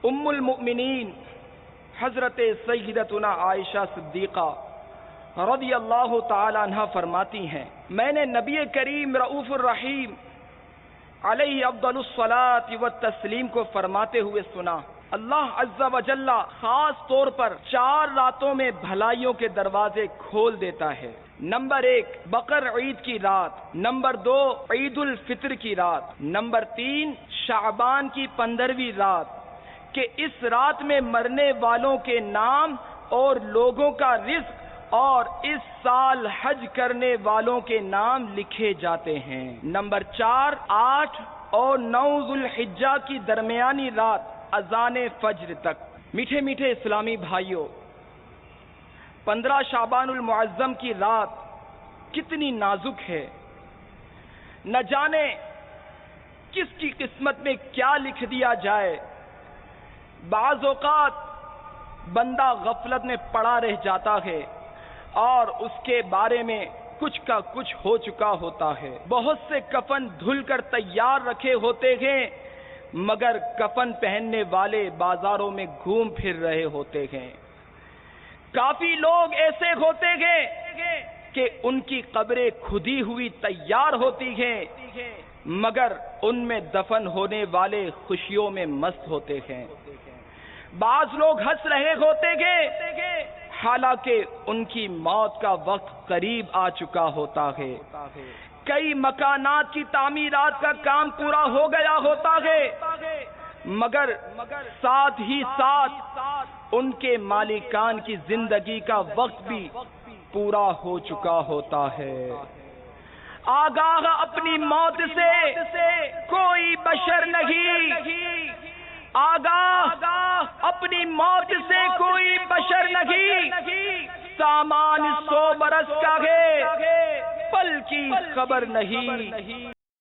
ام المؤمنین حضرت سیدتنا عائشہ صدیقہ رضی اللہ تعالی عنہ فرماتی ہیں، میں نے نبی کریم رؤوف الرحیم علیہ افضل الصلاۃ والتسلیم کو فرماتے ہوئے سنا، اللہ عز و جل خاص طور پر 4 راتوں میں بھلائیوں کے دروازے کھول دیتا ہے۔ نمبر 1 بقر عید کی رات، نمبر 2 عید الفطر کی رات، نمبر 3 شعبان کی 15ویں رات، کہ اس رات میں مرنے والوں کے نام اور لوگوں کا رزق اور اس سال حج کرنے والوں کے نام لکھے جاتے ہیں۔ نمبر 4 8 اور 9 ذوالحجہ کی درمیانی رات اذان فجر تک۔ میٹھے میٹھے اسلامی بھائیوں، 15 شعبان المعظم کی رات کتنی نازک ہے، نہ جانے کس کی قسمت میں کیا لکھ دیا جائے۔ بعض اوقات بندہ غفلت میں پڑا رہ جاتا ہے اور اس کے بارے میں کچھ کا کچھ ہو چکا ہوتا ہے۔ بہت سے کفن دھل کر تیار رکھے ہوتے ہیں، مگر کفن پہننے والے بازاروں میں گھوم پھر رہے ہوتے ہیں۔ کافی لوگ ایسے ہوتے ہیں کہ ان کی قبریں کھدی ہوئی تیار ہوتی ہیں، مگر ان میں دفن ہونے والے خوشیوں میں مست ہوتے ہیں۔ بعض لوگ ہنس رہے ہوتے ہیں، حالانکہ ان کی موت کا وقت قریب آ چکا ہوتا ہے۔ کئی مکانات کی تعمیرات کا کام پورا ہو گیا ہوتا ہے، مگر ساتھ ہی ساتھ ان کے مالکان کی زندگی کا وقت بھی پورا ہو چکا ہوتا ہے۔ آگاہ اپنی موت سے کوئی بشر نہیں، آگاہ اپنی موت سے کوئی بشر نہیں، سامان 100 برس کا ہے، پل کی خبر نہیں۔